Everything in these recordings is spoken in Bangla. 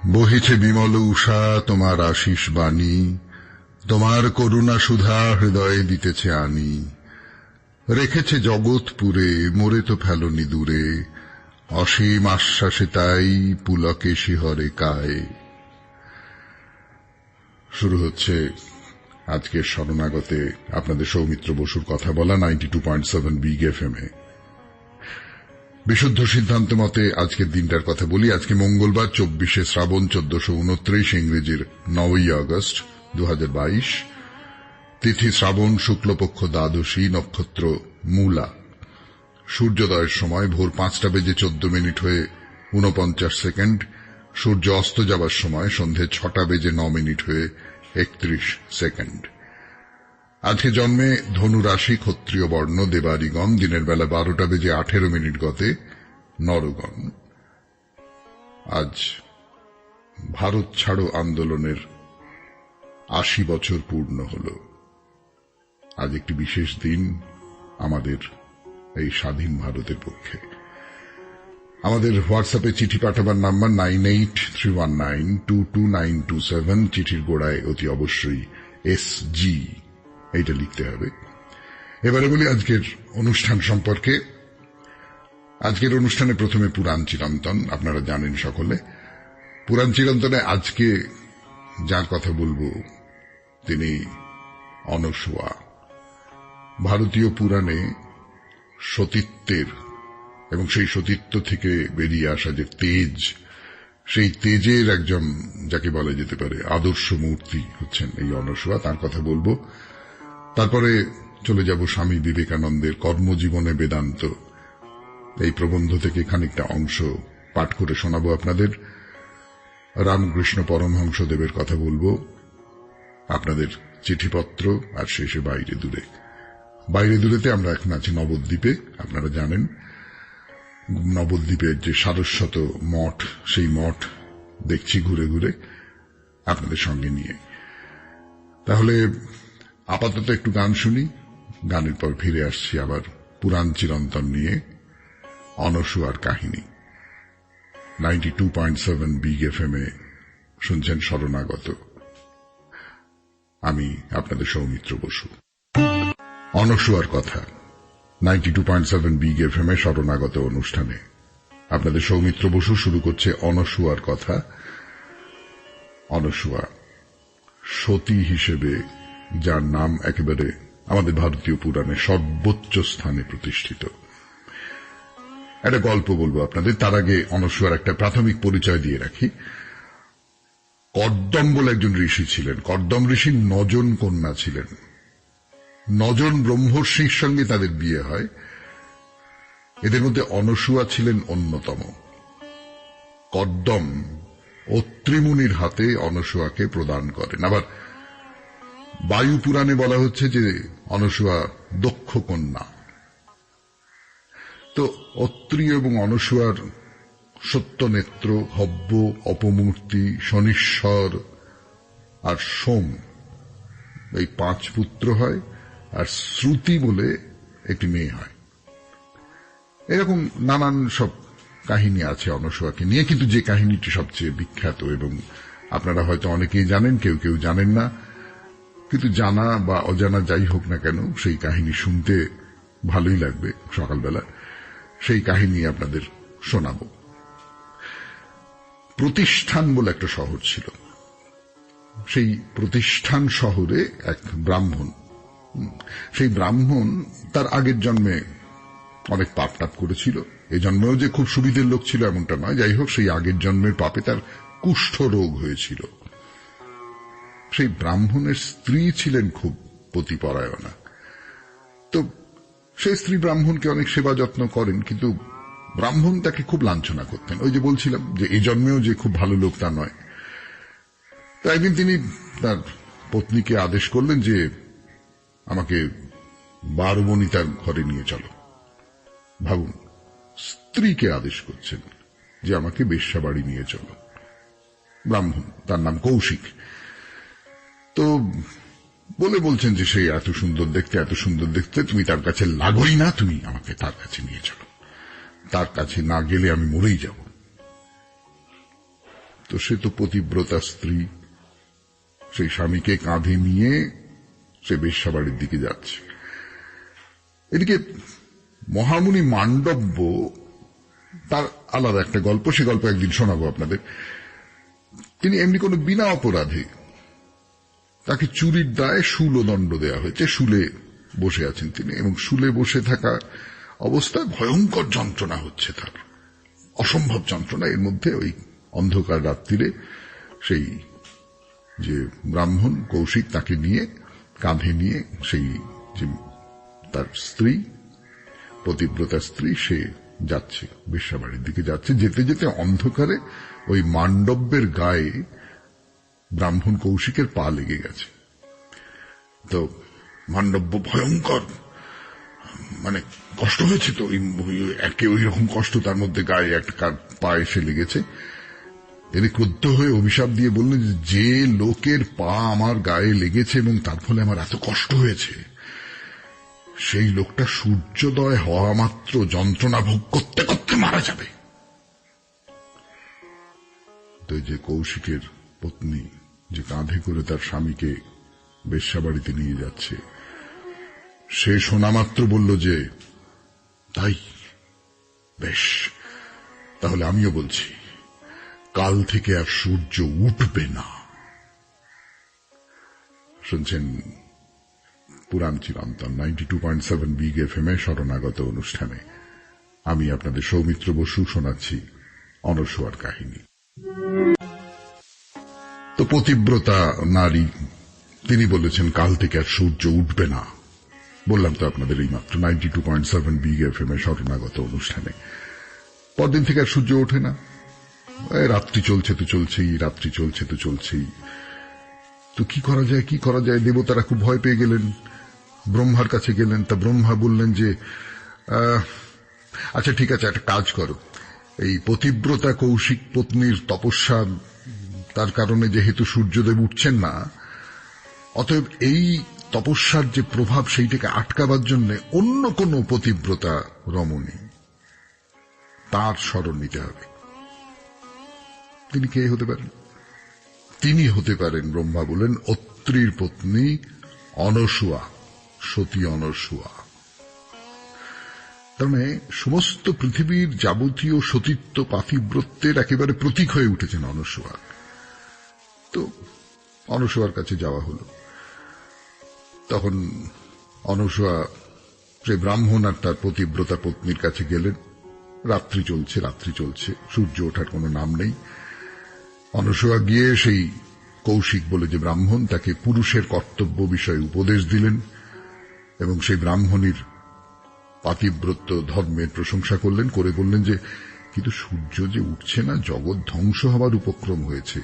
বহিছে বিমল উষা তোমার আশিস বাণী, তোমার করুণা সুধা হৃদয়ে দিতেছে আনি। রেখেছে জগৎপুরে মোরে তো ফেলনি দূরে, অসীম আশ্বাসে তাই পুলকে শিহরে কায়। শুরু হচ্ছে আজকের শরণাগতে আপনাদের সৌমিত্র বসুর কথা বলা 92.7 বিগ এফএম এ। বিশুদ্ধ সিদ্ধান্ত মতে আজকের দিনটার কথা বলি। আজকে মঙ্গলবার 24শে শ্রাবণ 1429, ইংরেজির 9ই আগস্ট 2022। তিথি শ্রাবণ, শুক্লপক্ষ দ্বাদশী, নক্ষত্র মূলা। সূর্যোদয়ের সময় ভোর 5:14 হয়ে 49 সেকেন্ড। সূর্য অস্ত যাবার সময় সন্ধে 6:09 হয়ে 31 সেকেন্ড। আজকে জন্মে ধনু রাশি, ক্ষত্রিয় বর্ণ, দেবারিগণ। দিনের বেলা 12:18 গতে নরগণ। আজ ভারত ছাড়ো আন্দোলনের 80 বছর পূর্ণ হল। আজ একটি বিশেষ দিন আমাদের এই স্বাধীন ভারতের পক্ষে। আমাদের হোয়াটসঅ্যাপে চিঠি পাঠাবার নাম্বার 9831922927। চিঠির গোড়ায় অতি অবশ্যই SG এইটা লিখতে হবে। এবারে বলি আজকের অনুষ্ঠান সম্পর্কে। আজকের অনুষ্ঠানে প্রথমে পুরাণ চিরন্তন। আপনারা জানেন সকলে, পুরাণ চিরন্তনে আজকে যার কথা বলবো তিনি অনসূয়া। ভারতীয় পুরাণে সতীত্বের এবং সেই সতীত্ব থেকে বেরিয়ে আসা যে তেজ, সেই তেজের একজন যাকে বলা যেতে পারে আদর্শ মূর্তি হচ্ছেন এই অনসূয়া। তার কথা বলবো। তারপরে চলে যাব স্বামী বিবেকানন্দের কর্মজীবনে বেদান্ত, এই প্রবন্ধ থেকে খানিকটা অংশ পাঠ করে শোনাবো আপনাদের। রামকৃষ্ণ পরমহংসদেবের কথা বলবো, আপনাদের চিঠিপত্র, আর শেষে বাইরে দূরে। বাইরে দূরেতে আমরা এখন আছি নবদ্বীপে। আপনারা জানেন নবদ্বীপের যে সারস্বত মঠ, সেই মঠ দেখছি ঘুরে ঘুরে আপনাদের সঙ্গে নিয়ে। তাহলে আপাতত একটু গান শুনি, গানের পর ফিরে আসছি আবার পুরাণ চিরন্তন নিয়ে অনসূয়ার কাহিনী। 92.7 বিগ এফএম এ শুনছেন শরণাগত। আমি আপনাদের সৌমিত্র বসু। অনসূয়ার কথা 92.7 বিগ এফএম এ শরণাগত অনুষ্ঠানে আপনাদের সৌমিত্র বসু শুরু করছে অনসূয়ার কথা। অনসূয়া সতী হিসেবে যার নাম একেবারে আমাদের ভারতীয় পুরাণে সর্বোচ্চ স্থানে প্রতিষ্ঠিত। একটা গল্প বলবো আপনাদের। তার আগে অনসূয়ার একটা প্রাথমিক পরিচয় দিয়ে রাখি। কর্দম বলে একজন ঋষি ছিলেন। কর্দম ঋষির 9 জন কন্যা ছিলেন। 9 জন ব্রহ্মর্ষির সঙ্গে তাদের বিয়ে হয়। এদের মধ্যে অনসূয়া ছিলেন অন্যতম। কর্দম অত্রিমুনির হাতে অনসূয়াকে প্রদান করেন। আবার বায়ু পুরাণে বলা হচ্ছে যে অনসূয়া দক্ষ কন্যা। তো অত্রি এবং অনসূয়ার সত্যনেত্র, হব্য, অপমূর্তি, শনিশ্বর আর সোম, এই 5 পুত্র হয়। আর শ্রুতি বলে একটি মেয়ে হয়। এরকম নানান সব কাহিনী আছে অনসূয়াকে নিয়ে, কিন্তু যে কাহিনীটি সবচেয়ে বিখ্যাত এবং আপনারা হয়তো অনেকেই জানেন, কেউ কেউ জানেন না, কিন্তু জানা বা অজানা যাই হোক না কেন সেই কাহিনী শুনতে ভালোই লাগবে সকালবেলা। সেই কাহিনী আপনাদের শোনাব। প্রতিষ্ঠান বলে একটা শহর ছিল। সেই প্রতিষ্ঠান শহরে এক ব্রাহ্মণ। সেই ব্রাহ্মণ তার আগের জন্মে অনেক পাপ টাপ করেছিল। এই জন্মেও যে খুব সুবিধের লোক ছিল এমনটা নয়। যাই হোক, সেই আগের জন্মের পাপে তার কুষ্ঠ রোগ হয়েছিল। সেই ব্রাহ্মণের স্ত্রী ছিলেন খুব পতিপরায়ণা। তো সেই স্ত্রী ব্রাহ্মণকে অনেক সেবা যত্ন করেন, কিন্তু ব্রাহ্মণ তাকে খুব লাঞ্ছনা করতেন। ওই যে বলছিলাম যে এই জন্মেও যে খুব ভালো লোক তা নয়। তো একদিন তিনি তার পত্নীকে আদেশ করলেন যে আমাকে বারবণিতার ঘরে নিয়ে চলো। ভাবুন, স্ত্রীকে আদেশ করছেন যে আমাকে বেশ্যাবাড়ি নিয়ে চলো। ব্রাহ্মণ, তার নাম কৌশিক। তো বলছেন যে সে এত সুন্দর দেখতে, এত সুন্দর দেখতে, তুমি তার কাছে লাগোই না, তুমি আমাকে তার কাছে নিয়ে চলো। তার কাছে না গেলে আমি মরেই যাব। তো সে তো পতিব্রতা স্ত্রী, সেই স্বামীকে কাঁধে নিয়ে সে বেশ্যাবাড়ির দিকে যাচ্ছে। এদিকে মহামুনি মান্ডব্য, তার আলাদা একটা গল্প, সে গল্প একদিন শোনাবো আপনাদের। তিনি এমনি কোনো বিনা অপরাধে, তাকে চুরির দায়ে শূলদণ্ড দেয়া হয়েছে, শুলে বসে আছেন তিনি, এবং শুলে বসে থাকা অবস্থায় ভয়ঙ্কর যন্ত্রণা হচ্ছে তার, অসম্ভব যন্ত্রণা। এর মধ্যে ওই অন্ধকার রাত্রিরে সেই যে ব্রাহ্মণ কৌশিক তাকে নিয়ে কাঁধে নিয়ে সেই যে তার স্ত্রী, পতিব্রতা স্ত্রী, সে যাচ্ছে বেশ্যাবাড়ির দিকে যাচ্ছে। যেতে যেতে অন্ধকারে ওই মান্ডব্যের গায়ে ব্রাহ্মণ কৌশিকের পা লেগে গেছে। তো মান্ডব্য ভয়ঙ্কর, মানে কষ্ট হয়েছে, তো একে ওই রকম কষ্ট, তার মধ্যে গায়ে একটা পা এসে লেগেছে। তিনি ক্রুদ্ধ হয়ে অভিশাপ দিয়ে বললেন, যে লোকের পা আমার গায়ে লেগেছে এবং তার ফলে আমার এত কষ্ট হয়েছে, সেই লোকটা সূর্যোদয় হওয়া মাত্র যন্ত্রণা ভোগ করতে করতে মারা যাবে। তো যে কৌশিকের পত্নী, যে কাঁধে করে তার স্বামীকে বেশ্যাবাড়িতে নিয়ে যাচ্ছে, সে শোনা মাত্র বলল যে, তাই বেশ, তাহলে আমিও বলছি, কাল থেকে আর সূর্য উঠবে না। শুনছেন পুরাণ চিরন্তন 92.7 বিগ এফএম এ শরণাগত অনুষ্ঠানে। আমি আপনাদের সৌমিত্র বসু শোনাচ্ছি অনসূয়ার কাহিনী। তো পতিব্রতা নারী, তিনি বলেছেন কাল থেকে আর সূর্য উঠবে না। বললাম তো আপনাদের এই মাত্র 92.7 বিগ এফএম এ শরণাগত অনুষ্ঠানে। পরদিন থেকে আর সূর্য ওঠে না, রাত্রি চলছে তো চলছেই, রাত্রি চলছে তো চলছেই। তো কি করা যায়, কি করা যায়? দেবতারা খুব ভয় পেয়ে গেলেন, ব্রহ্মার কাছে গেলেন। তা ব্রহ্মা বললেন যে, আচ্ছা ঠিক আছে, একটা কাজ করো, এই পতিব্রতা কৌশিক পত্নীর তপস্যা, তার কারণে যেহেতু সূর্যদেব উঠছেন না, অতএব এই তপস্যার যে প্রভাব, সেইটাকে আটকাবার জন্য অন্য কোন পতিব্রতা রমণী, তার শরণ নিতে হবে। তিনি কে হতে পারেন? তিনি হতে পারেন, ব্রহ্মা বলেন, অত্রির পত্নী অনসূয়া, সতী অনসূয়া। তার মানে সমস্ত পৃথিবীর যাবতীয় সতীত্ব পাতিব্রত্যের একেবারে প্রতীক হয়ে উঠেছেন অনসূয়া। তো অনসূয়ার কাছে যাওয়া হলো। তখন অনসূয়া সে ব্রাহ্মণ আর তার পতিব্রতা পত্নীর কাছে গেলেন। রাত্রি চলছে, রাত্রি চলছে, সূর্য ওঠার কোনো নাম নেই। অনসূয়া গিয়ে সেই কৌশিক বলে যে ব্রাহ্মণ, তাকে পুরুষের কর্তব্য বিষয়ে উপদেশ দিলেন এবং সেই ব্রাহ্মণীর পাতিব্রত্য ধর্মের প্রশংসা করলেন, করে বললেন যে, কিন্তু সূর্য যে উঠছে না, জগৎ ধ্বংস হবার উপক্রম হয়েছে,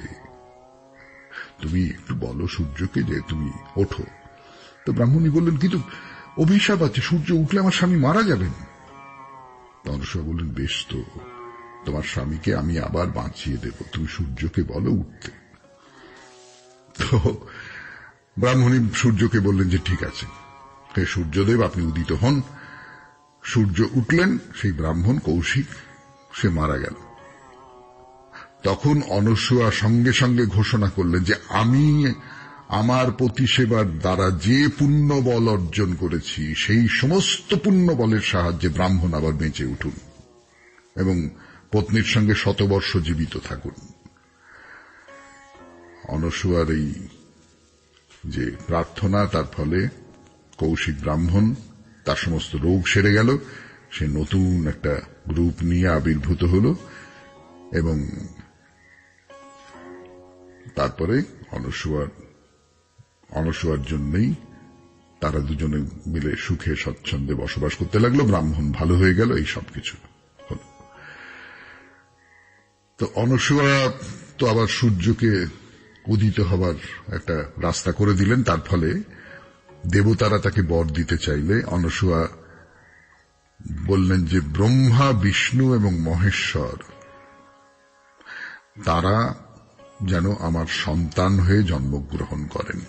তুমি একটু বলো সূর্যকে যে তুমি ওঠো। তো ব্রাহ্মণী বললেন, কিন্তু অভিশাপ আছে, সূর্য উঠলে আমার স্বামী মারা যাবেন। অনসূয়া বললেন, বেশ, তো তোমার স্বামীকে আমি আবার বাঁচিয়ে দেব, তুমি সূর্যকে বলো উঠতে। তো ব্রাহ্মণী সূর্যকে বললেন যে ঠিক আছে, হে সূর্যদেব, আপনি উদিত হন। সূর্য উঠলেন, সেই ব্রাহ্মণ কৌশিক সে মারা গেল। তখন অনসূয়া সঙ্গে সঙ্গে ঘোষণা করলেন যে, আমি আমার পতি সেবার দ্বারা যে পুণ্য বল অর্জন করেছি, সেই সমস্ত পুণ্য বলের সাহায্যে ব্রাহ্মণ আবার বেঁচে উঠুন এবং পত্নীর সঙ্গে শতবর্ষ জীবিত থাকুন। অনসূয়ার এই যে প্রার্থনা, তার ফলে কৌশিক ব্রাহ্মণ, তার সমস্ত রোগ সেরে গেল, সে নতুন একটা রূপ নিয়ে আবির্ভূত হল এবং তারপরে অনসূয়ার জন্যই তারা দুজনে মিলে সুখে স্বচ্ছন্দে বসবাস করতে লাগলো। ব্রাহ্মণ ভালো হয়ে গেল, এই সব কিছু হল। তো অনসূয়া তো আবার সূর্যকে উদিত হবার একটা রাস্তা করে দিলেন। তার ফলে দেবতারা তাকে বর দিতে চাইলে অনসূয়া বললেন যে, ব্রহ্মা, বিষ্ণু এবং মহেশ্বর তারা যেন আমার সন্তান হয়ে জন্মগ্রহণ করেন।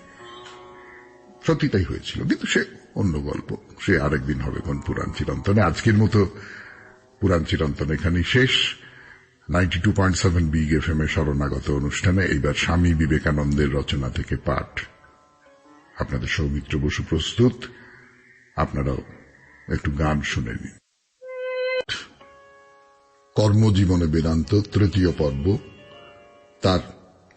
সত্যি তাই হয়েছিল, কিন্তু সে অন্য গল্প, সে আরেকদিন হবে কোন পুরাণ চিরন্তনে। আজকের মতো পুরাণ চিরন্তন এখানেই শেষ। 92.7 বিগ এফএম এ শরণাগত অনুষ্ঠানে এইবার স্বামী বিবেকানন্দের রচনা থেকে পাঠ। আপনাদের সৌমিত্র বসু প্রস্তুত, আপনারাও একটু গান শুনে নিন। কর্মজীবনে বেদান্ত তৃতীয় পর্ব, তার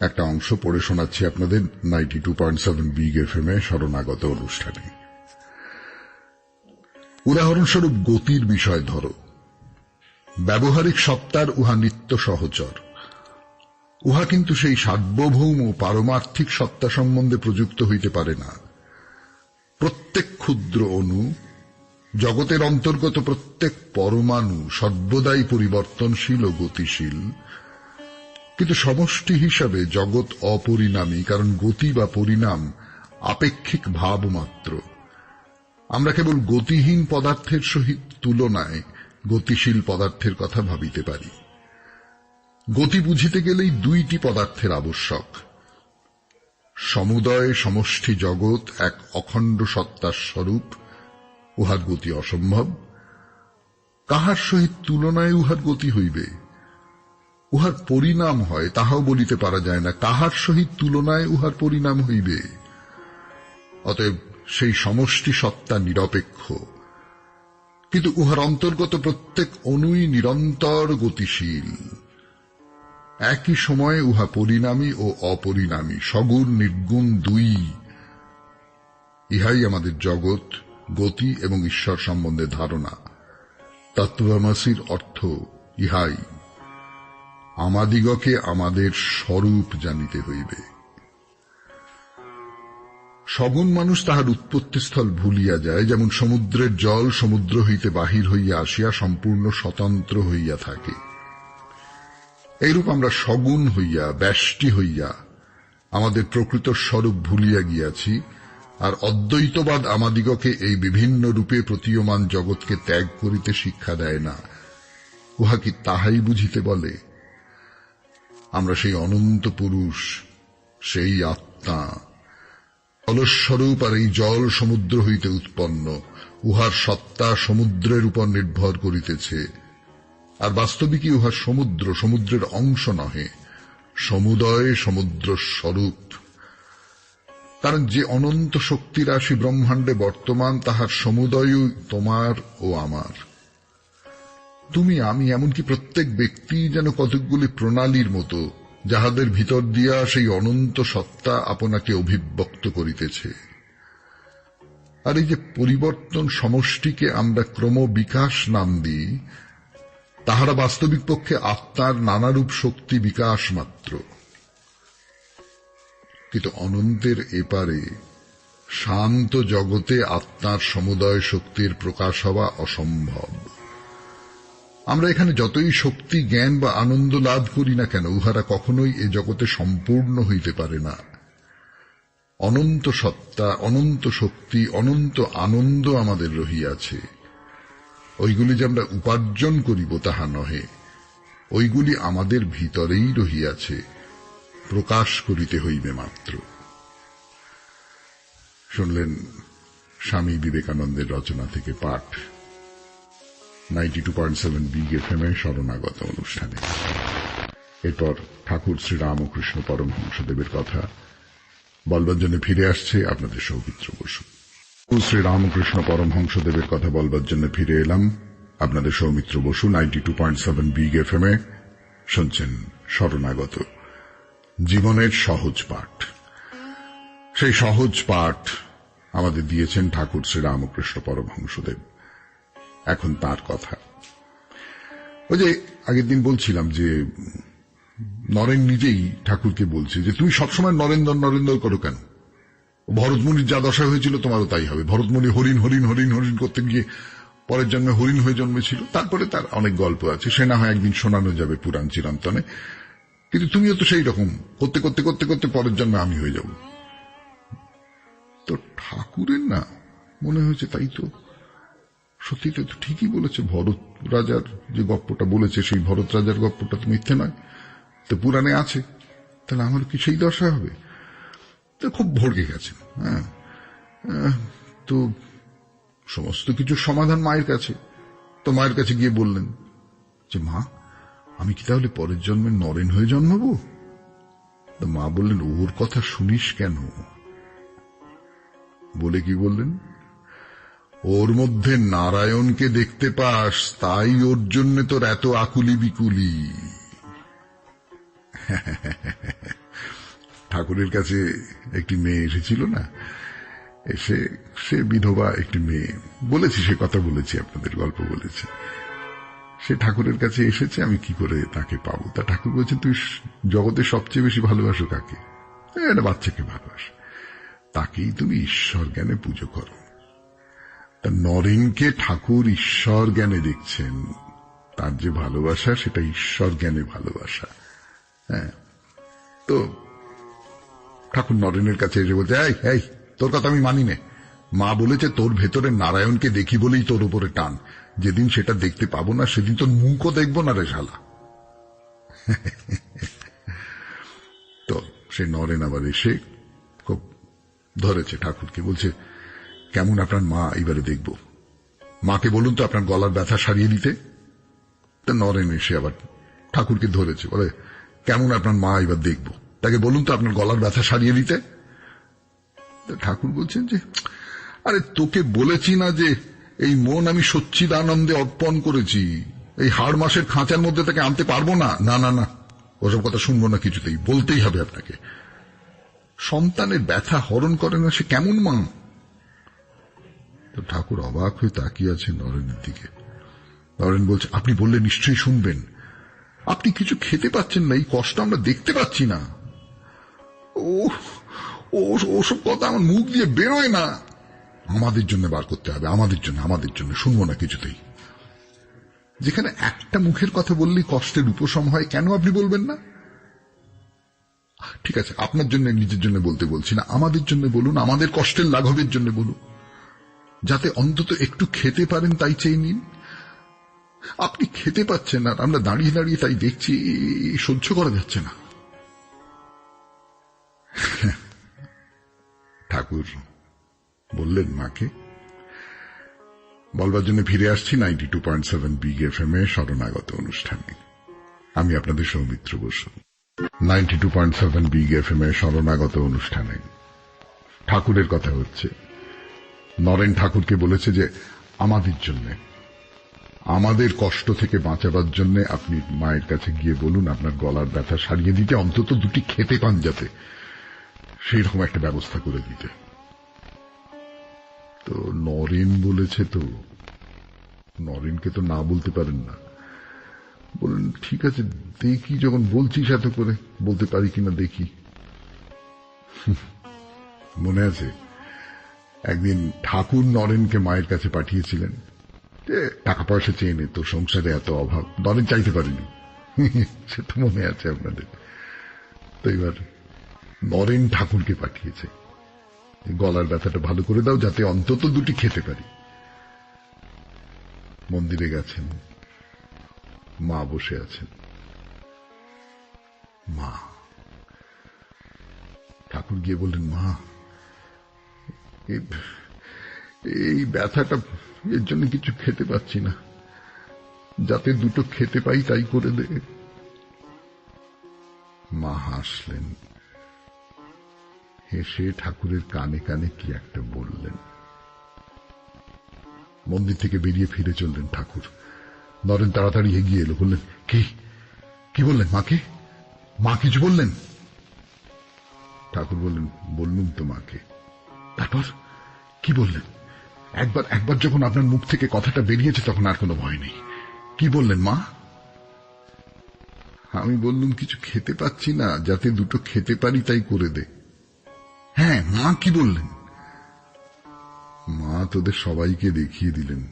একটা অংশ পড়ে শোনাচ্ছি আপনাদের 92.7 বিগ এফএম এ শরণাগত অনুষ্ঠানে। উদাহরণস্বরূপ গতির বিষয় ধরো। ব্যবহারিক সত্তার উহা নিত্য সহচর, উহা কিন্তু সেই সার্বভৌম পারমার্থিক সত্তা সম্বন্ধে প্রযুক্ত হইতে পারে না। প্রত্যেক ক্ষুদ্র অণু, জগতের অন্তর্গত প্রত্যেক পরমাণু সর্বদাই পরিবর্তনশীল ও গতিশীল, কিন্তু সমষ্টি হিসাবে জগৎ অপরিণামী, কারণ গতি বা পরিণাম আপেক্ষিক ভাব মাত্র। আমরা কেবল গতিহীন পদার্থের সহিত তুলনায় গতিশীল পদার্থের কথা ভাবিতে পারি। গতি বুঝিতে গেলেই দুইটি পদার্থের আবশ্যক। সমুদয় সমষ্টি জগৎ এক অখণ্ড সত্তার স্বরূপ, উহার গতি অসম্ভব। কাহার সহিত তুলনায় উহার গতি হইবে? উহার পরিণাম হয়, তাহাও বলিতে পারা যায় না, কাহার সহিত তুলনায় উহার পরিণাম হইবে? অতএব সেই সমষ্টি সত্তা নিরপেক্ষ, কিন্তু উহার অন্তর্গত প্রত্যেক অণুই নিরন্তর গতিশীল। একই সময়ে উহা পরিণামী ও অপরিণামী, সগুণ নির্গুণ দুই। ইহাই আমাদের জগৎ, গতি এবং ঈশ্বর সম্বন্ধে ধারণা। তত্ত্বমসির অর্থ ইহাই। আমাদিগকে আমাদের স্বরূপ জানিতে হইবে। সগুণ মানুষ তাহার উৎপত্তিস্থল ভুলিয়া যায়, যেমন সমুদ্রের জল সমুদ্র হইতে বাহির হইয়া আসিয়া সম্পূর্ণ স্বতন্ত্র হইয়া থাকে। এইরূপ আমরা সগুণ হইয়া, ব্যষ্টি হইয়া আমাদের প্রকৃত স্বরূপ ভুলিয়া গিয়াছি, আর অদ্বৈতবাদ আমাদিগকে এই বিভিন্ন রূপে প্রতীয়মান জগৎকে ত্যাগ করিতে শিক্ষা দেয় না। উহা কি তাহাই বুঝিতে বলে? আমরা সেই অনন্ত পুরুষ, সেই আত্মা, জলস্বরূপ, আর এই জল সমুদ্র হইতে উৎপন্ন। উহার সত্তা সমুদ্রের উপর নির্ভর করিতেছে, আর বাস্তবিকই উহা সমুদ্র, সমুদ্রের অংশ নহে, সমুদয় সমুদ্র স্বরূপ। কারণ যে অনন্ত শক্তি রাশি ব্রহ্মাণ্ডে বর্তমান, তাহার সমুদয় তোমার ও আমার। তুমি, আমি, এমনকি প্রত্যেক ব্যক্তি যেন কতকগুলি প্রণালীর মতো, যাহাদের ভিতর দিয়া সেই অনন্ত সত্তা আপনাকে অভিব্যক্ত করিতেছে। আর এই যে পরিবর্তন সমষ্টিকে আমরা ক্রমবিকাশ নাম দিই, তাহারা বাস্তবিক পক্ষে আত্মার নানারূপ শক্তি বিকাশ মাত্র। কিন্তু অনন্তের এপারে শান্ত জগতে আত্মার সমুদয় শক্তির প্রকাশ হওয়া অসম্ভব। আমরা এখানে যতই শক্তি, জ্ঞান বা আনন্দ লাভ করি না কেন, উহারা কখনোই এ জগতে সম্পূর্ণ হইতে পারে না। অনন্ত সত্তা, অনন্ত শক্তি, অনন্ত আনন্দ আমাদের রহিয়াছে। ওইগুলি যে আমরা উপার্জন করিব তাহা নহে, ওইগুলি আমাদের ভিতরেই রহিয়াছে, প্রকাশ করিতে হইবে মাত্র। শুনলেন স্বামী বিবেকানন্দের রচনা থেকে পাঠ 92.7 বিগ এফএম এ শরণাগত অনুষ্ঠানে। এরপর ঠাকুর শ্রী রামকৃষ্ণ পরমহংসদেবের কথা বলবার জন্য ফিরে আসছে আপনাদের সৌমিত্র বসু। শ্রী রামকৃষ্ণ পরমহংসদেবের কথা বলবার জন্য ফিরে এলাম আপনাদের সৌমিত্র বসু। 92.7 বিগ এফএম এ শুনছেন শরণাগত, জীবনের সহজ পাঠ। সেই সহজ পাঠ আমাদের দিয়েছেন ঠাকুর শ্রী রামকৃষ্ণ পরমহংসদেব। এখন তার কথা। ওই যে আগের দিন বলছিলাম যে নরেন নিজেই ঠাকুরকে বলছে যে তুমি সবসময় নরেন্দ্র নরেন্দ্র করো কেন? ভরতমুনির যা দশা হয়েছিল তোমারও তাই হবে। ভরতমুনি হরিণ হরিণ হরিণ হরিণ করতে গিয়ে পরের জন্মে হরিণ হয়ে জন্মেছিল। তারপরে তার অনেক গল্প আছে, সে না হয় একদিন শোনানো যাবে পুরাণ চিরন্তনে। কিন্তু তুমিও তো সেই রকম করতে করতে করতে করতে পরের জন্মে আমি হয়ে যাব। তো ঠাকুরের না মনে হয়েছে তাই তো, সত্যি তো ঠিকই বলেছে। ভরত রাজার যে গপ্পটা বলেছে, সেই ভরত রাজার গপ্পটা তো মিথ্যে নয়, তো পুরাণে আছে। তাহলে আমার কি সেই দশা হবে? তো খুব ভড়কে গেছেন। তো সমস্ত কিছুর সমাধান মায়ের কাছে। তো মায়ের কাছে গিয়ে বললেন যে মা, আমি কি তাহলে পরের জন্মে নরেন হয়ে জন্মাবো? তো মা বললেন, ওর কথা শুনিস কেন? বলে কি বললেন, ওর মধ্যে নারায়ণকে দেখতে পাস, তাই ওর জন্য তোর এত আকুলি বিকুলি। ঠাকুরের কাছে একটি মেয়ে এসেছিল না, এসে সে বিধবা একটি মেয়ে, বলেছি সে কথা, বলেছি আপনাদের, গল্প বলেছি। সে ঠাকুরের কাছে এসেছে, আমি কি করে তাকে পাবো? তা ঠাকুর বলছেন, তুই জগতে সবচেয়ে বেশি ভালোবাসো কাকে? একটা বাচ্চাকে ভালোবাসো, তাকেই তুমি ঈশ্বর জ্ঞানে পুজো করো। তা নরেনকে ঠাকুর ঈশ্বর জ্ঞানে দেখছেন, তার যে ভালোবাসা সেটা ঈশ্বর জ্ঞানে ভালোবাসা। হ্যাঁ, তো ঠাকুর নরেনের কাছে এসে বলছে, এই তোর কথা আমি মানি নে, মা বলেছে তোর ভেতরে নারায়ণকে দেখি বলেই তোর উপরে টান, যেদিন সেটা দেখতে পাবো না সেদিন তোর মুখও দেখবো না রে শালা। তো সে নরেন আবার এসে খুব ধরেছে ঠাকুরকে, বলছে, কেমন আপনার মা এবারে দেখব, মাকে বলুন তো আপনার গলার ব্যথা সারিয়ে দিতে। তা নরেন এসে আবার ঠাকুরকে ধরেছে, বলে, কেমন আপনার মা এবার দেখব, তাকে বলুন তো আপনার গলার ব্যথা সারিয়ে দিতে। ঠাকুর বলছেন যে, আরে তোকে বলেছি না যে এই মন আমি সচ্চিদানন্দে অর্পণ করেছি, এই হাড় মাসের খাঁচার মধ্যে তাকে আনতে পারবো না। না না না, ওসব কথা শুনবো না, কিছুতেই বলতেই হবে আপনাকে। সন্তানের ব্যথা হরণ করে না, সে কেমন মা? তো ঠাকুর অবাক হয়ে তাকিয়ে আছে নরেনের দিকে। নরেন বলছে, আপনি বললে নিশ্চয়ই শুনবেন, আপনি কিছু খেতে পাচ্ছেন না, এই কষ্ট আমরা দেখতে পাচ্ছি না। ওসব কথা আমার মুখ দিয়ে বেরোয় না, আমাদের জন্য বার করতে হবে, আমাদের জন্য শুনবো না কিছুতেই। যেখানে একটা মুখের কথা বললেই কষ্টের উপশম হয়, কেন আপনি বলবেন না? ঠিক আছে, আপনার জন্য, নিজের জন্য বলতে বলছি না, আমাদের জন্য বলুন, আমাদের কষ্টের লাঘবের জন্য বলুন, যাতে অন্তত একটু খেতে পারেন তাই চেয়ে নিন। আপনি খেতে পাচ্ছেন না, আমরা দাঁড়িয়ে দাঁড়িয়ে তাই দেখছি, সহ্য করা যাচ্ছে না। ঠাকুর বললেন মাকে, বলবার জন্য ফিরে আসছি 92.7 বিগ এফএম এ শরণাগত অনুষ্ঠানে। আমি আপনাদের সৌমিত্র বসু। 92.7 বিগ এফএম এ শরণাগত অনুষ্ঠানে ঠাকুরের কথা হচ্ছে। নরেন ঠাকুরকে বলেছে যে আমাদের জন্য, আমাদের কষ্ট থেকে বাঁচাবার জন্য আপনি মায়ের কাছে গিয়ে বলুন আপনার গলার ব্যথা সারিয়ে দিতে, অন্তত দুটি খেতে পান যাতে, সেই রকম একটা ব্যবস্থা করে দিতে। তো নরেন বলেছে, তো নরেনকে তো না বলতে পারেন না, বলেন ঠিক আছে দেখি, যখন বলছিস এত করে, বলতে পারি কিনা দেখি। মনে আছে একদিন ঠাকুর নরেনকে মায়ের কাছে পাঠিয়েছিলেন, টাকা পয়সা চেয়ে নে, তো সংসারে এত অভাব। নরেন চাইতে পারেনি, সে তো মনে আছে আপনাদের। তো এবার নরেন ঠাকুরকে পাঠিয়েছে, গলার ব্যথাটা ভালো করে দাও যাতে অন্তত দুটি খেতে পারি। মন্দিরে গেছেন, মা বসে আছেন। মা, ঠাকুর গিয়ে বললেন, মা এই ব্যথাটা, এর জন্য কিছু খেতে পাচ্ছি না, যাতে দুটো খেতে পাই তাই করে দে। মা হাসলেন, হেসে ঠাকুরের কানে কানে কি একটা বললেন। মন্দির থেকে বেরিয়ে ফিরে চললেন ঠাকুর। নরেন তাড়াতাড়ি এগিয়ে এলো, বললেন, কি বললেন মাকে? মা কিছু বললেন? ঠাকুর বললেন, বললুম তো মাকে। তারপর কি বললেন? একবার যখন আপনার মুখ থেকে কথাটা বেরিয়েছে তখন আর কোনো ভয় নেই। কি বললেন মা? আমি বললুম, কিছু খেতে পাচ্ছি না, যাতে দুটো খেতে পারি তাই করে দে। হ্যাঁ, মা কি বললেন? মা তোদের সবাইকে দেখিয়ে দিলেন,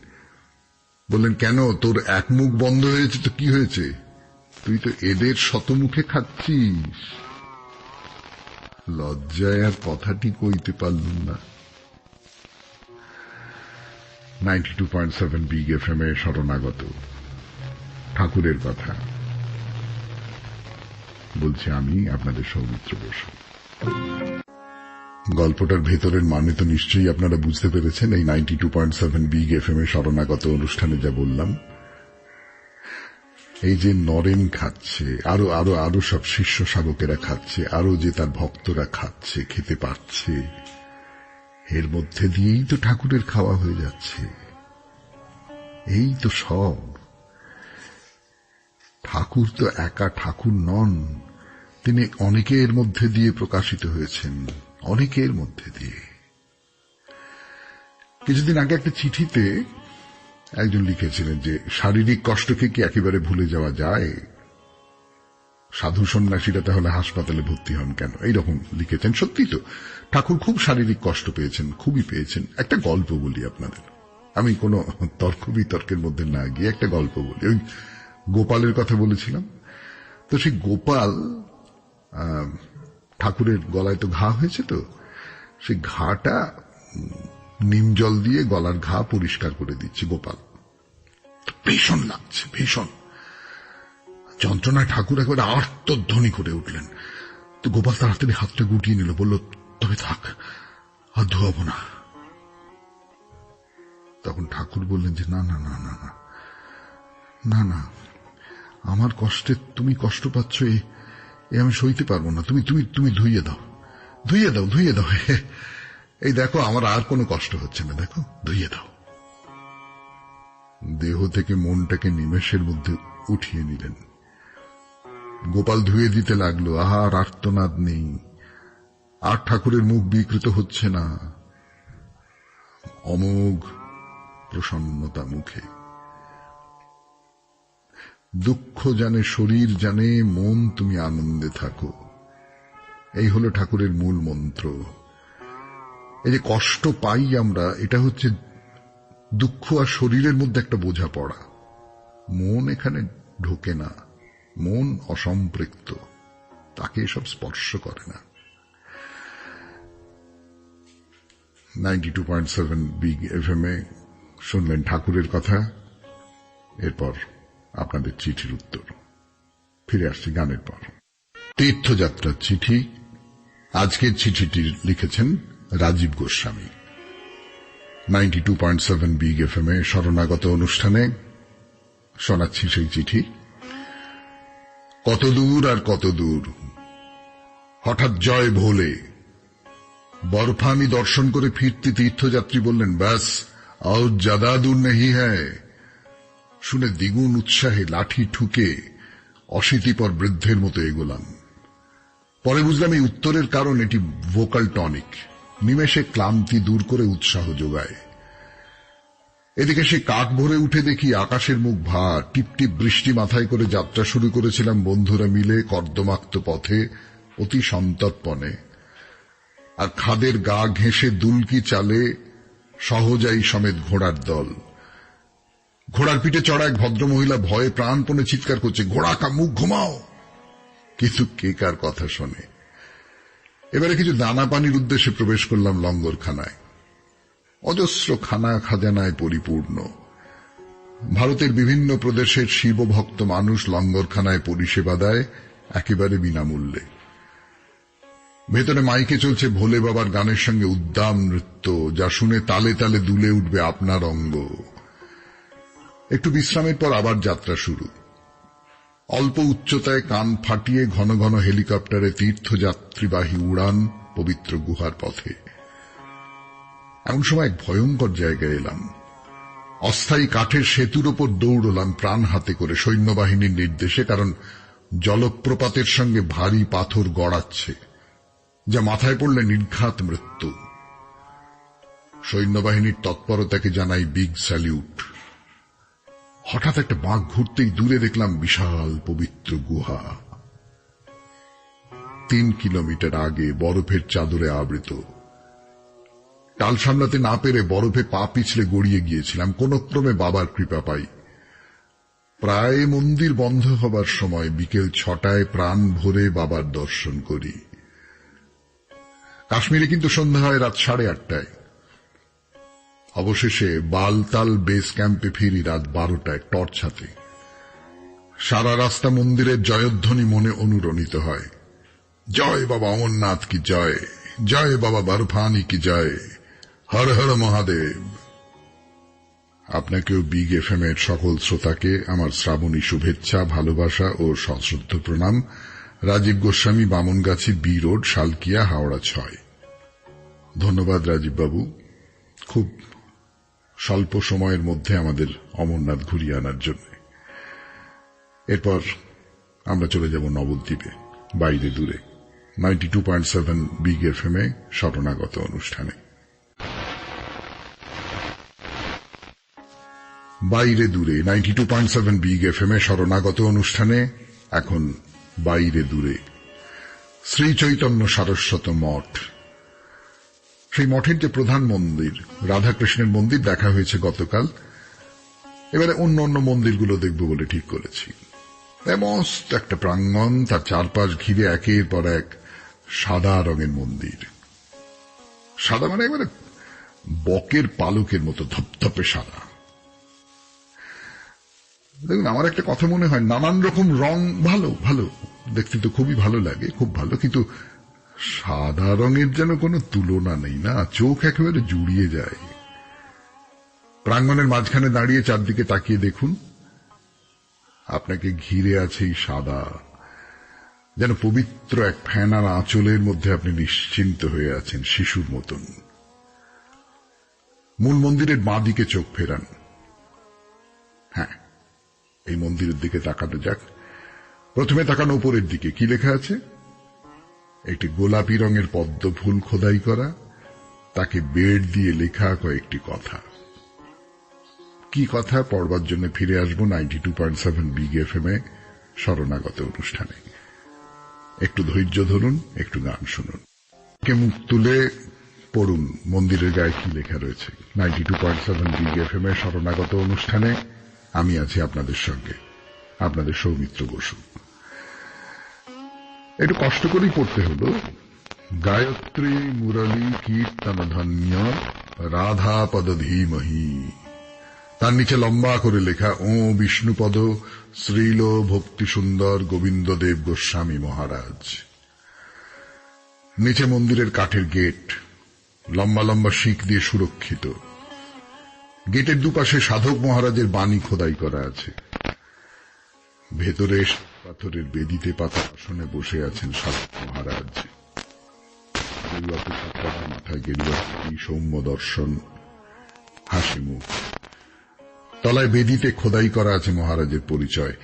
বললেন, কেন তোর এক মুখ বন্ধ হয়েছে তো কি হয়েছে, তুই তো এদের শতমুখে খাচ্ছিস। লজ্জায় আর কথাটি কইতে পারলুম না। 92.7 বিগ এফএম এ শরণাগত ঠাকুরের কথা বলছি আমি, আপনাদের সৌমিত্র বসু। গল্পটার ভেতরের মানে তো নিশ্চয়ই আপনারা বুঝতে পেরেছেন। এই 92.7 বিগ এফএম এ শরণাগত অনুষ্ঠানে যা বললাম, এই যে নরেন খাচ্ছে, আরো আরো আরো সব শিষ্য শাবকেরা খাচ্ছে, আরো যে তার ভক্তরা খাচ্ছে, খেতে পারছে, এর মধ্যে দিয়েই তো ঠাকুরের খাওয়া হয়ে যাচ্ছে। এই তো সব। ঠাকুর তো একা ঠাকুর নন, তিনি অনেকের মধ্যে দিয়ে প্রকাশিত হয়েছেন, অনেকের মধ্যে দিয়ে। কিছুদিন আগে একটা চিঠিতে একজন লিখেছিলেন যে শারীরিক কষ্টকে কি একেবারে ভুলে যাওয়া যায়? সাধু সন্ন্যাসীরা তাহলে হাসপাতালে ভর্তি হন কেন? এইরকম লিখেছেন। সত্যি তো, ঠাকুর খুব শারীরিক কষ্ট পেয়েছেন, খুবই পেয়েছেন। একটা গল্প বলি আপনাদের, আমি কোনো তর্ক বিতর্কের মধ্যে না গিয়ে একটা গল্প বলি। ওই গোপালের কথা বলেছিলাম, তো সেই গোপাল, ঠাকুরের গলায় তো ঘা হয়েছে, তো সেই ঘাটা নিম জল দিয়ে গলার ঘা পরিষ্কার করে দিচ্ছে গোপাল। ভীষণ লাগছে, ভীষণ যন্ত্রণায় ঠাকুর একবারে আর্তধ্বনি করে উঠলেন। তো গোপাল তাড়াতাড়ি হাতটা গুটিয়ে নিল, বলল, তবে থাক, আর ধোয়াবো না। তখন ঠাকুর বললেন যে না না না না না না না, আমার কষ্টে তুমি কষ্ট পাচ্ছ, এ আমি সইতে পারবো না। তুমি তুমি তুমি ধুইয়ে দাও, ধুইয়ে দাও, ধুইয়ে দাও। এই দেখো, আমার আর কোনো কষ্ট হচ্ছে না, দেখো, ধুইয়ে দাও। দেহ থেকে মনটাকে নিমেষের মধ্যে উঠিয়ে নিলেন। গোপাল ধুয়ে দিতে লাগলো, আর আর্তনাদ নেই, আর ঠাকুরের মুখ বিকৃত হচ্ছে না, অমোঘ প্রসন্নতা মুখে। দুঃখ জানে শরীর, জানে মন, তুমি আনন্দে থাকো, এই হলো ঠাকুরের মূল মন্ত্র। এই যে কষ্ট পাই আমরা, এটা হচ্ছে দুঃখ আর শরীরের মধ্যে একটা বোঝাপড়া। মন এখানে ঢোকে না, মন অসম্পৃক্ত, তাকে এসব স্পর্শ করে না। 92.7 বিগ এফএমে শুনলেন ঠাকুরের কথা। এরপর আপনাদের চিঠির উত্তর। ফিরে আসছি গানের পর। তীর্থযাত্রার চিঠি। আজকের চিঠিটি লিখেছেন রাজীব গোস্বামী। 92.7 বিগ এফএমে শরণাগত অনুষ্ঠানে শোনাচ্ছি সেই চিঠি। কত দূর আর কত দূর, হঠাৎ জয় ভোলে। বরফানি দর্শন করে ফিরতে তীর্থযাত্রী বললেন, ব্যাস আর জ্যাদা দূর নেই হ্যায়। শুনে দ্বিগুণ উৎসাহে লাঠি ঠুকে অশীতিপর বৃদ্ধের মতো এগোলাম। পরে বুঝলাম এই উত্তরের কারণ এটি ভোকাল টনিক, নিমেষে ক্লান্তি দূর করে উৎসাহ যোগায়। এদিকে সে কাক ভরে উঠে দেখি আকাশের মুখ ভার, টিপটিপ বৃষ্টি মাথায় করে যাত্রা শুরু করেছিলাম বন্ধুরা মিলে কর্দমাক্ত পথে অতি সন্তর্পণে। আর খাদের গা ঘেঁষে দুলকি চালে সহজাই সমেত ঘোড়ার দল। ঘোড়ার পিঠে চড়া এক ভদ্রমহিলা ভয়ে প্রাণপণে চিৎকার করছে, ঘোড়া কা মুখ ঘুমাও। কিন্তু কে কার কথা শোনে। এবারে কিছু দানা পানির উদ্দেশ্যে প্রবেশ করলাম লঙ্গরখানায়। অজস্র খানা খাজানায় পরিপূর্ণ। ভারতের বিভিন্ন প্রদেশের শিবভক্ত মানুষ লঙ্গরখানায় পরিষেবা দেয় একেবারে বিনামূল্যে। ভেতরে মাইকে চলছে ভোলে বাবার গানের সঙ্গে উদ্দাম নৃত্য, যা শুনে তালে তালে দুলে উঠবে আপনার অঙ্গ। একটু বিশ্রামের পর আবার যাত্রা শুরু। অল্প উচ্চতায় কান ফাটিয়ে ঘন ঘন হেলিকপ্টারে তীর্থযাত্রীবাহী উড়ান পবিত্র গুহার পথে। এমন সময় এক ভয়ঙ্কর জায়গায় এলাম। অস্থায়ী কাঠের সেতুর ওপর দৌড়লাম প্রাণ হাতে করে সৈন্যবাহিনীর নির্দেশে, কারণ জলপ্রপাতের সঙ্গে ভারী পাথর গড়াচ্ছে, যা মাথায় পড়লে নির্ঘাত মৃত্যু। সৈন্যবাহিনীর তৎপরতাকে জানাই বিগ স্যালিউট। হঠাৎ একটা বাঁক ঘুরতেই দূরে দেখলাম বিশাল পবিত্র গুহা। 3 কিলোমিটার আগে বরফের চাদরে আবৃত। টাল সামলাতে না পেরে বরফে পা পিছলে গড়িয়ে গিয়েছিলাম। কোন ক্রমে বাবার কৃপা পাই। প্রায় মন্দির বন্ধ হবার সময় বিকেল 6টায় প্রাণ ভরে বাবার দর্শন করি। কাশ্মীরে কিন্তু সন্ধ্যা হয় রাত 8:30টায়। অবশেষে বালতাল বেস ক্যাম্পে ফিরি রাত 12টায় টর্চ হাতে। সারা রাস্তা মন্দিরের জয়ধ্বনি মনে অনুরণিত হয়। জয় বাবা অমরনাথ কি জয়, জয় বাবা বরফানি কি জয়, হর হর মহাদেব। আপনাকেও বিগ এফএম এর সকল শ্রোতাকে আমার শ্রাবণী শুভেচ্ছা, ভালোবাসা ও সশ্রদ্ধ প্রণাম। Rajib Goswami, Bamangachhi, B road, Salkia, Howrah 6। ধন্যবাদ রাজীব বাবু, খুব স্বল্প সময়ের মধ্যে আমাদের অমরনাথ ঘুরিয়ে আনার জন্য। এরপর আমরা চলে যাব নবদ্বীপে, বাইরে দূরে 92.7 বিগ এফএম এ শরণাগত অনুষ্ঠানে। বাইরে দূরে 92.7 বিগ এফএম এ শরণাগত অনুষ্ঠানে এখন বাইরে দূরে শ্রী চৈতন্য সারস্বত মঠ। সেই মঠের যে প্রধান মন্দির, রাধাকৃষ্ণের মন্দির, দেখা হয়েছে গতকাল। এবারে অন্য অন্য মন্দিরগুলো দেখব বলে ঠিক করেছি। মস্ত একটা প্রাঙ্গণ, তার চারপাশ ঘিরে একের পর এক সাদা রঙের মন্দির। সাদা মানে এবারে বকের পালকের মতো ধপধপে সাদা। দেখুন, আমার একটা কথা মনে হয়, নানান রকম রং ভালো ভালো, দেখতে তো খুবই ভালো লাগে, খুব ভালো, কিন্তু সাদা রঙের যেন কোনো তুলনা নেই না, চোখ একেবারে জুড়িয়ে যায়। প্রাঙ্গণের মাঝখানে দাঁড়িয়ে চারদিকে তাকিয়ে দেখুন, আপনাকে ঘিরে আছে এই সাদা, যেন পবিত্র এক ফেনার আঁচলের মধ্যে আপনি নিশ্চিন্ত হয়ে আছেন, শিশুর মতন। মূল মন্দিরের বাঁ দিকে চোখ ফেরান। হ্যাঁ, এই মন্দিরের দিকে তাকানো যাক। প্রথমে তাকানো উপরের দিকে, কি লেখা আছে? একটি গোলাপি রঙের পদ্ম ফুল খোদাই করা, তাকে বেড় দিয়ে লেখা কয়েকটি কথা। কি কথা, পড়বার জন্য ফিরে আসবো 92.7 বিগ এফএম এ শরণাগত অনুষ্ঠানে। একটু ধৈর্য ধরুন, একটু গান শুনুন, মুখ তুলে পড়ুন মন্দিরের গায়ে কি লেখা রয়েছে। 92.7 বিগ এফএম এ শরণাগত অনুষ্ঠানে আমি আছি আপনাদের সঙ্গে, আপনাদের সৌমিত্র বসু। একটু কষ্ট করেই পড়তে হলো। গায়ত্রী মুরলী কীর্তন ধন্য রাধাপদ ধীমহি। তার নিচে লম্বা করে লেখা ও বিষ্ণুপদ শ্রীল ভক্তি সুন্দর গোবিন্দদেব গোস্বামী মহারাজ। নিচে মন্দিরের কাঠের গেট, লম্বা লম্বা শিক দিয়ে সুরক্ষিত। গেটের দুপাশে সাধক মহারাজের বাণী খোদাই করা আছে। ভেতরে পাথরের বেদিতে পাতা আসনে বসে আছেন সাধক মহারাজ। গেরুয়া পোশাক পরা, মাথায় গেরুয়া টুপি, সৌম্য দর্শন, হাসি মুখ। তলায় বেদিতে খোদাই করা আছে মহারাজের পরিচয়,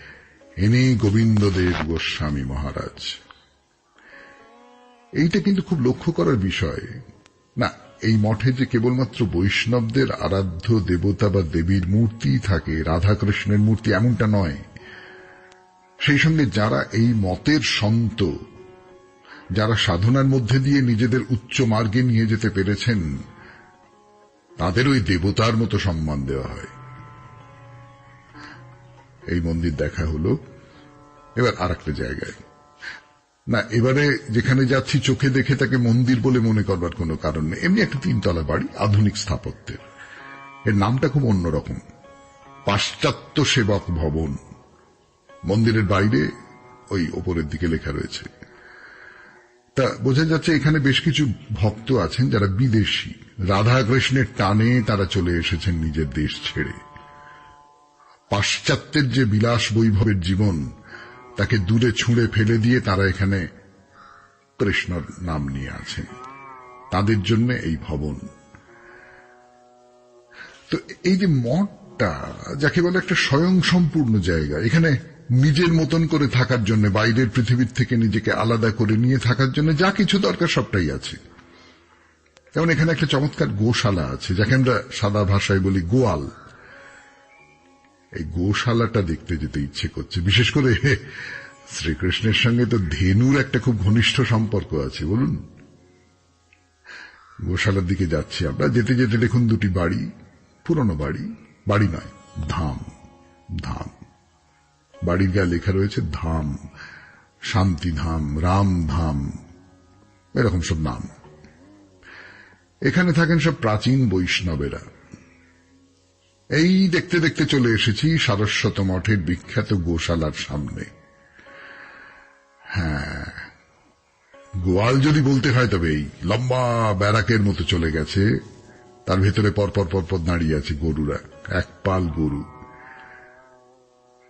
ইনি গোবিন্দদেব গোস্বামী মহারাজ। এইটা কিন্তু খুব লক্ষ্য করার বিষয় না, এই মঠে যে কেবলমাত্র বৈষ্ণবদের আরাধ্য দেবতা বা দেবীর মূর্তি থাকে, রাধাকৃষ্ণের মূর্তি, এমনটা নয়। সেই সঙ্গে যারা এই মতের সন্ত, যারা সাধনার মধ্যে দিয়ে নিজেদের উচ্চ মার্গে নিয়ে যেতে পেরেছেন, তাদের ওই দেবতার মতো সম্মান দেওয়া হয়। এই মন্দির দেখা হলো। এবার আর একটা জায়গায় না, এবারে যেখানে যাচ্ছি চোখে দেখে তাকে মন্দির বলে মনে করবার কোনো কারণ নেই। এমনি একটা 3 তলা বাড়ি, আধুনিক স্থাপত্যের। এর নামটা খুব অন্যরকম, পাশ্চাত্য সেবক ভবন। মন্দিরের বাইরে ওই ওপরের দিকে লেখা রয়েছে। তা বোঝা যাচ্ছে এখানে বেশ কিছু ভক্ত আছেন যারা বিদেশি, রাধাকৃষ্ণের টানে তারা চলে এসেছেন নিজের দেশ ছেড়ে। পাশ্চাত্যের যে বিলাস বৈভবের জীবন, তাকে দূরে ছুঁড়ে ফেলে দিয়ে তারা এখানে কৃষ্ণর নাম নিয়ে আছেন। তাদের জন্য এই ভবন। তো এই যে মঠটা, যাকে বলে একটা স্বয়ং সম্পূর্ণ জায়গা, এখানে নিজের মতন করে থাকার জন্য, বাইরের পৃথিবীর থেকে নিজেকে আলাদা করে নিয়ে থাকার জন্য যা কিছু দরকার সবটাই আছে। যেমন এখানে একটা চমৎকার গোশালা আছে, যাকে আমরা সাদা ভাষায় বলি গোয়াল। এই গোশালাটা দেখতে যেতে ইচ্ছে করছে। বিশেষ করে শ্রীকৃষ্ণের সঙ্গে তো ধেনুর একটা খুব ঘনিষ্ঠ সম্পর্ক আছে, বলুন। গোশালার দিকে যাচ্ছি আমরা। যেতে যেতে দেখুন দুটি বাড়ি, পুরনো বাড়ি, বাড়ি নয়, ধাম। ধাম, বাড়ির গায়ে লেখা রয়েছে ধাম, শান্তিধাম, রামধাম, এরকম সব নাম। এখানে থাকেন সব প্রাচীন বৈষ্ণবেরা। এই দেখতে দেখতে চলে এসেছি সারস্বত মঠের বিখ্যাত গোশালার সামনে। হ্যাঁ, গোয়াল যদি বলতে হয় তবে এই লম্বা ব্যারাকের মতো চলে গেছে, তার ভেতরে পরপর পরপর দাঁড়িয়ে আছে গরুরা, এক পাল গরু,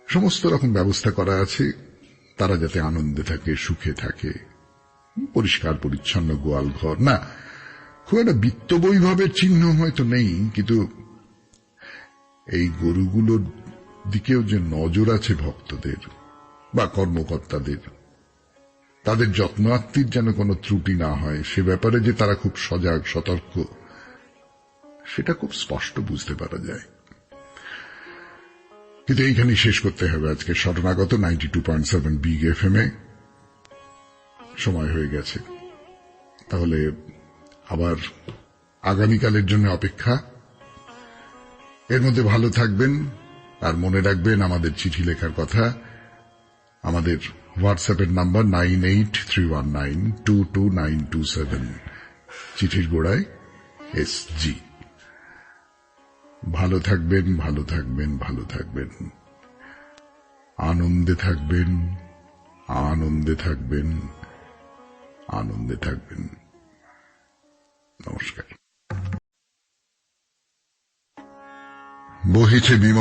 সমস্ত রকম ব্যবস্থা করা আছে তারা যাতে আনন্দে থাকে, সুখে থাকে। পরিষ্কার পরিচ্ছন্ন গোয়াল ঘর, না খুব একটা বিত্ত বৈভবের চিহ্ন হয়তো নেই, কিন্তু এই গরুগুলোর দিকেও যে নজর আছে ভক্তদের বা কর্মকর্তাদের, তাদের যত্নার্থীর যেন কোনো ত্রুটি না হয় সে ব্যাপারে যে তারা খুব সজাগ সতর্ক, সেটা খুব স্পষ্ট বুঝতে পারা যায়। কিন্তু এইখানেই শেষ করতে হবে আজকে শরণাগত 92.7 বিগ এফএম এ। সময় হয়ে গেছে, তাহলে আবার আগামীকালের জন্য অপেক্ষা। এর মধ্যে ভালো থাকবেন, আর মনে রাখবেন আমাদের চিঠি লেখার কথা। আমাদের হোয়াটসঅ্যাপের নাম্বার 9831922927, চিঠির গোড়ায় SG। ভালো থাকবেন, ভালো থাকবেন, ভালো থাকবেন, আনন্দে থাকবেন, আনন্দে থাকবেন, আনন্দে থাকবেন। নমস্কার। বহিছে বিমল